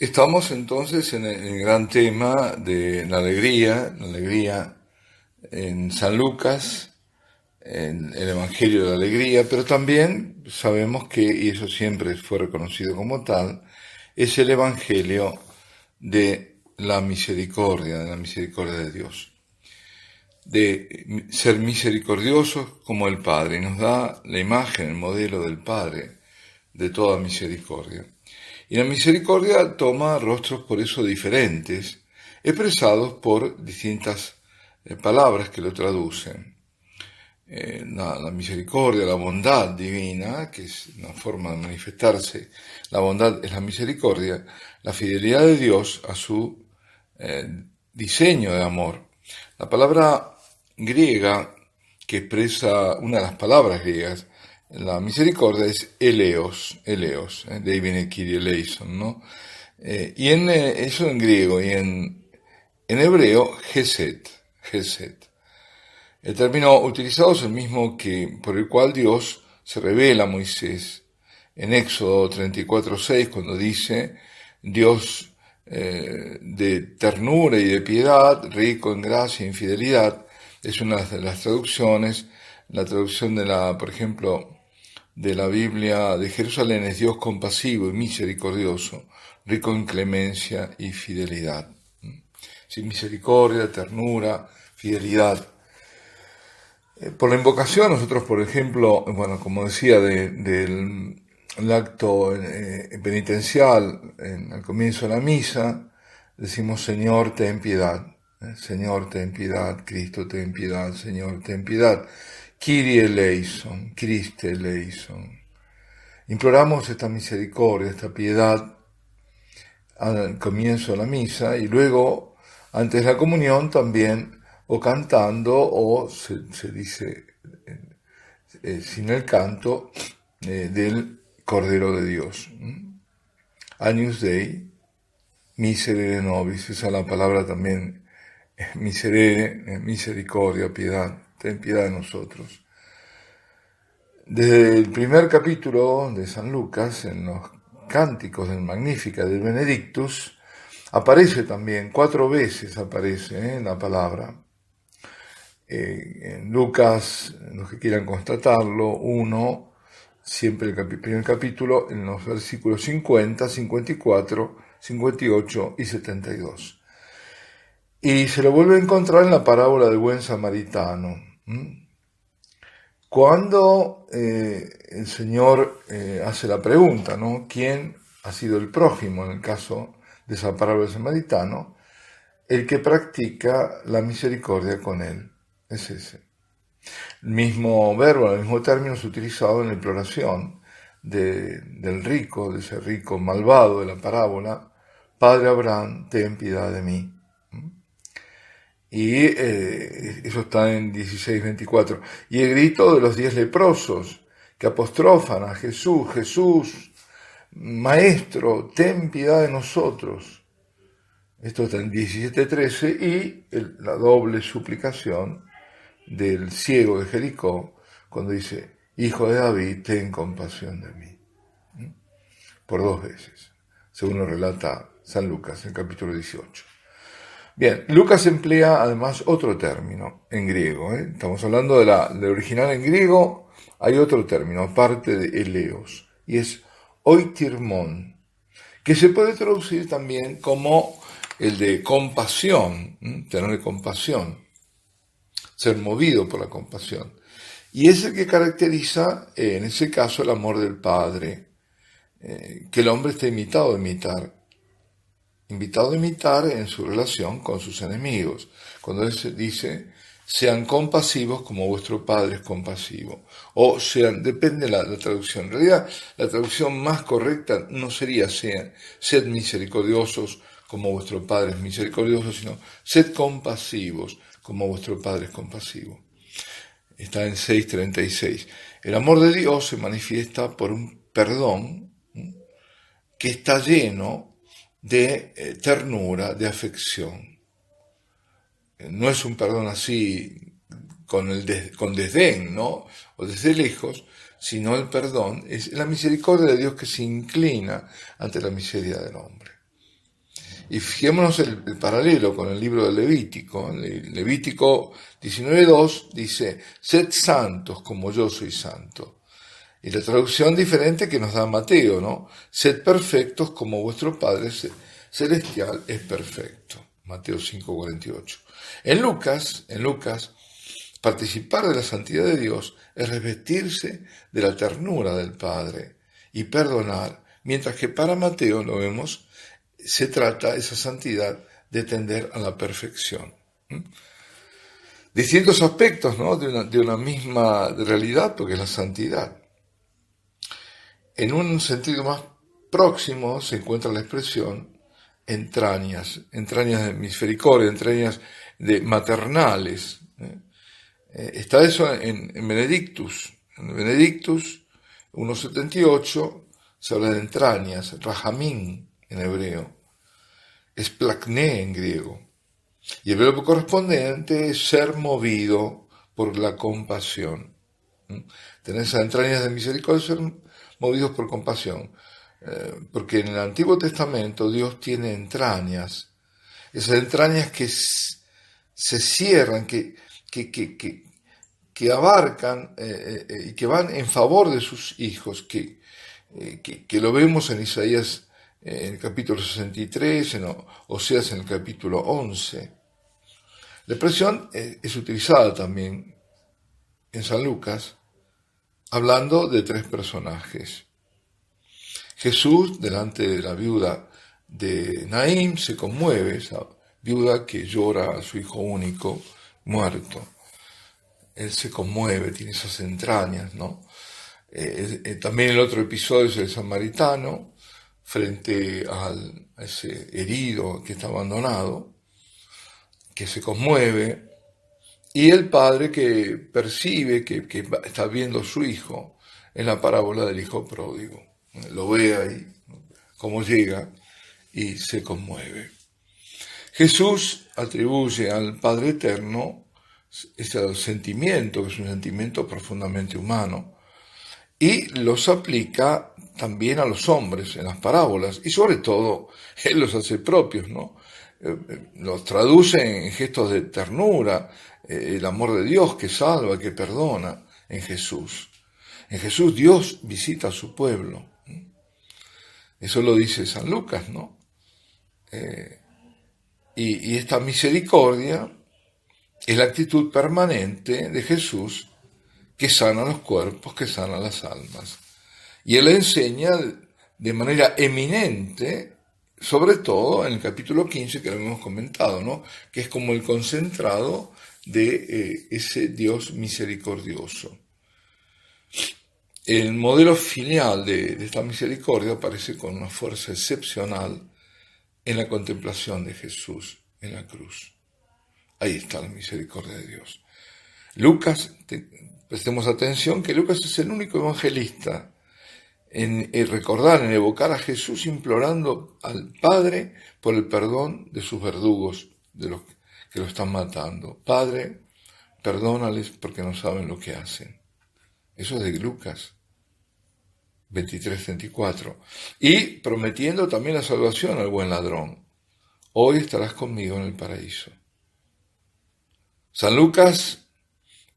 Estamos entonces en el gran tema de la alegría en San Lucas, en el Evangelio de la Alegría, pero también sabemos que, y eso siempre fue reconocido como tal, es el Evangelio de la misericordia de Dios, de ser misericordiosos como el Padre, y nos da la imagen, el modelo del Padre de toda misericordia. Y la misericordia toma rostros por eso diferentes, expresados por distintas palabras que lo traducen. La misericordia, la bondad divina, que es una forma de manifestarse, la bondad es la misericordia, la fidelidad de Dios a su diseño de amor. La palabra griega que expresa, una de las palabras griegas, la misericordia es eleos, de ahí viene Kyrie eleison, ¿no? Y eso en griego, y en hebreo, gesed. El término utilizado es el mismo por el cual Dios se revela a Moisés en Éxodo 34:6, cuando dice, Dios de ternura y de piedad, rico en gracia e infidelidad, es una de las traducciones. La traducción por ejemplo, de la Biblia de Jerusalén es Dios compasivo y misericordioso, rico en clemencia y fidelidad. Sí, misericordia, ternura, fidelidad. Por la invocación, nosotros, por ejemplo, bueno, como decía, del acto penitencial al comienzo de la misa, decimos Señor, ten piedad. Señor, ten piedad. Cristo, ten piedad. Señor, ten piedad. Kyrie eleison, Christe eleison. Imploramos esta misericordia, esta piedad al comienzo de la misa y luego, antes de la comunión, también o cantando o se dice sin el canto del Cordero de Dios. Agnus Dei, miserere nobis, esa es la palabra también, miserere, misericordia, piedad, ten piedad de nosotros. Desde el primer capítulo de San Lucas, en los cánticos del Magnificat del Benedictus, aparece también, 4 veces aparece la palabra. En Lucas, los que quieran constatarlo, 1, siempre el primer capítulo, en los versículos 50, 54, 58 y 72. Y se lo vuelve a encontrar en la parábola del buen samaritano. Cuando el Señor hace la pregunta, ¿no? ¿Quién ha sido el prójimo en el caso de esa parábola del samaritano? El que practica la misericordia con él. Es ese. El mismo verbo, el mismo término es utilizado en la imploración del rico, de ese rico malvado de la parábola. Padre Abraham, ten piedad de mí. Y eso está en 16:24. Y el grito de los 10 leprosos que apostrofan a Jesús: Jesús, Maestro, ten piedad de nosotros. Esto está en 17:13 y la doble suplicación del ciego de Jericó cuando dice: Hijo de David, ten compasión de mí. Por 2 veces, según lo relata San Lucas en el capítulo 18. Bien, Lucas emplea además otro término en griego. Estamos hablando del original en griego, hay otro término, aparte de eleos, y es oitirmon, que se puede traducir también como el de compasión, tener compasión, ser movido por la compasión. Y es el que caracteriza, en ese caso, el amor del Padre, que el hombre está invitado a imitar en su relación con sus enemigos. Cuando él dice, sean compasivos como vuestro Padre es compasivo. O sean, depende de la traducción. En realidad, la traducción más correcta no sería sed misericordiosos como vuestro Padre es misericordioso, sino sed compasivos como vuestro Padre es compasivo. Está en 6:36. El amor de Dios se manifiesta por un perdón que está lleno de ternura, de afección. No es un perdón así con desdén, ¿no? O desde lejos, sino el perdón es la misericordia de Dios que se inclina ante la miseria del hombre. Y fijémonos el paralelo con el libro de Levítico. En Levítico 19:2 dice, sed santos como yo soy santo. Y la traducción diferente que nos da Mateo, ¿no? Sed perfectos como vuestro Padre celestial es perfecto. Mateo 5:48. En Lucas, participar de la santidad de Dios es revestirse de la ternura del Padre y perdonar, mientras que para Mateo, lo vemos, se trata esa santidad de tender a la perfección. Distintos aspectos, ¿no?, de una misma realidad, porque es la santidad. En un sentido más próximo se encuentra la expresión entrañas de misericordia, entrañas maternales. Está eso en Benedictus. En Benedictus 1:78 se habla de entrañas, rajamín en hebreo, esplacné en griego. Y el verbo correspondiente es ser movido por la compasión. Tener esas entrañas de misericordia, ser movidos por compasión. Porque en el Antiguo Testamento Dios tiene entrañas, esas entrañas que se cierran, que abarcan y que van en favor de sus hijos, que lo vemos en Isaías en el capítulo 63, en Oseas en el capítulo 11. La expresión es utilizada también en San Lucas, hablando de tres personajes. Jesús, delante de la viuda de Naín, se conmueve, esa viuda que llora a su hijo único muerto. Él se conmueve, tiene esas entrañas, ¿no? También el otro episodio es el samaritano, frente a ese herido que está abandonado, que se conmueve, y el padre que percibe que está viendo a su hijo en la parábola del hijo pródigo. Lo ve ahí, cómo llega, y se conmueve. Jesús atribuye al Padre Eterno este sentimiento, que es un sentimiento profundamente humano, y los aplica también a los hombres en las parábolas, y sobre todo Él los hace propios, ¿no? Los traduce en gestos de ternura, el amor de Dios que salva, que perdona en Jesús. En Jesús Dios visita a su pueblo. Eso lo dice San Lucas, ¿no? Y esta misericordia es la actitud permanente de Jesús que sana los cuerpos, que sana las almas. Y Él enseña de manera eminente, sobre todo en el capítulo 15 que lo hemos comentado, ¿no?, que es como el concentrado de ese Dios misericordioso. El modelo filial de esta misericordia aparece con una fuerza excepcional en la contemplación de Jesús en la cruz. Ahí está la misericordia de Dios. Lucas, prestemos atención que Lucas es el único evangelista en recordar, en evocar a Jesús implorando al Padre por el perdón de sus verdugos, de los que lo están matando. Padre, perdónales porque no saben lo que hacen. Eso es de Lucas 23:34. Y prometiendo también la salvación al buen ladrón. Hoy estarás conmigo en el paraíso. San Lucas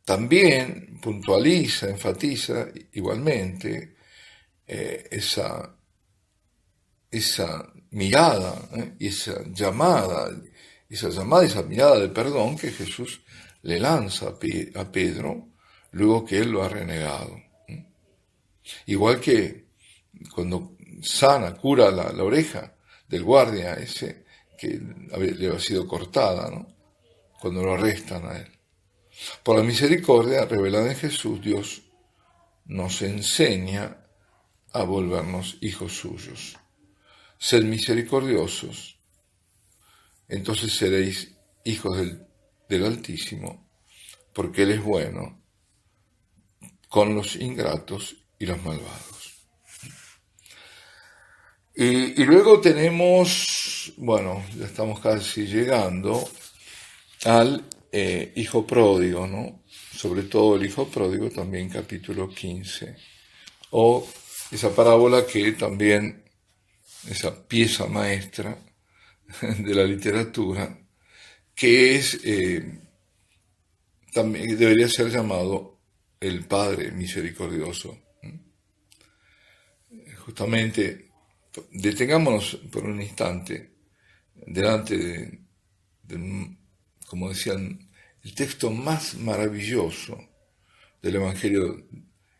también puntualiza, enfatiza igualmente esa mirada y esa mirada de perdón que Jesús le lanza a Pedro luego que él lo ha renegado. Igual que cuando cura la oreja del guardia ese que le había sido cortada, ¿no?, cuando lo arrestan a él. Por la misericordia revelada en Jesús, Dios nos enseña a volvernos hijos suyos. Sed misericordiosos, entonces seréis hijos del Altísimo, porque Él es bueno con los ingratos y los malvados. Y luego tenemos, ya estamos casi llegando al hijo pródigo, ¿no? Sobre todo el hijo pródigo, también capítulo 15, o esa parábola que también, esa pieza maestra de la literatura, que es también debería ser llamado el Padre misericordioso. Justamente, detengámonos por un instante delante como decían, el texto más maravilloso del Evangelio,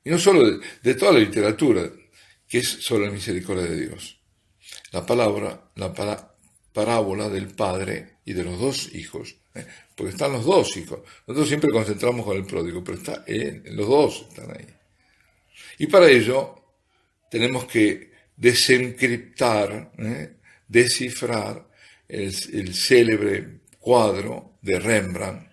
y no solo de toda la literatura, que es sobre la misericordia de Dios. La parábola del padre y de los dos hijos, porque están los dos hijos. Nosotros siempre concentramos con el pródigo, pero los dos están ahí. Y para ello tenemos que desencriptar, descifrar el célebre cuadro de Rembrandt,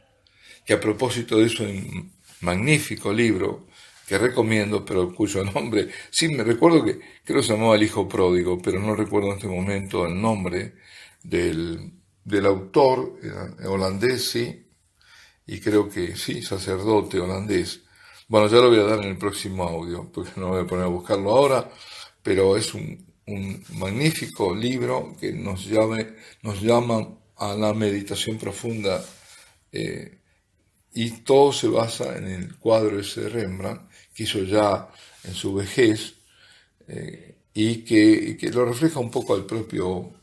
que a propósito de eso hay un magnífico libro que recomiendo, pero cuyo nombre, sí me recuerdo que creo que se llamaba El Hijo Pródigo, pero no recuerdo en este momento el nombre del autor, era holandés, sí, y creo que sí, sacerdote holandés. Bueno, ya lo voy a dar en el próximo audio, porque no voy a poner a buscarlo ahora, pero es un magnífico libro que nos llama a la meditación profunda, y todo se basa en el cuadro ese de Rembrandt, que hizo ya en su vejez, y que lo refleja un poco al propio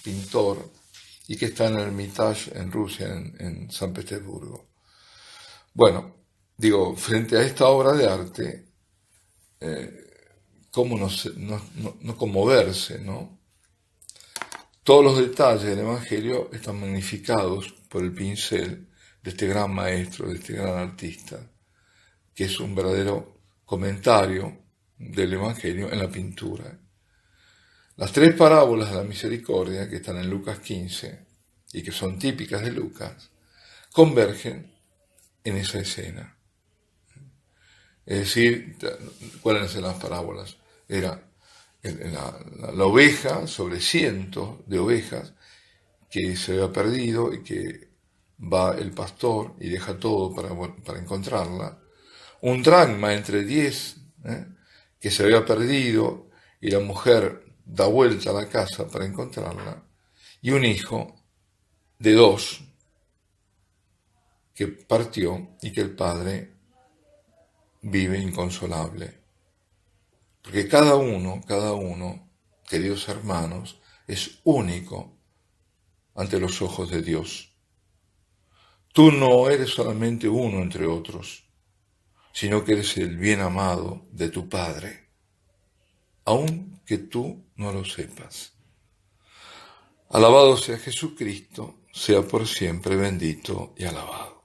pintor, y que está en el Hermitage en Rusia, en San Petersburgo. Bueno, digo, frente a esta obra de arte, ¿cómo no conmoverse, no? Todos los detalles del Evangelio están magnificados por el pincel de este gran maestro, de este gran artista, que es un verdadero comentario del Evangelio en la pintura. Las tres parábolas de la misericordia que están en Lucas 15 y que son típicas de Lucas, convergen en esa escena. Es decir, ¿cuáles eran las parábolas? Era la oveja sobre cientos de ovejas que se había perdido y que va el pastor y deja todo para encontrarla. Un dracma entre 10 que se había perdido y la mujer da vuelta a la casa para encontrarla. Y un hijo de 2 que partió y que el padre vive inconsolable. Porque cada uno, queridos hermanos, es único ante los ojos de Dios. Tú no eres solamente uno entre otros, sino que eres el bien amado de tu Padre, aun que tú no lo sepas. Alabado sea Jesucristo, sea por siempre bendito y alabado.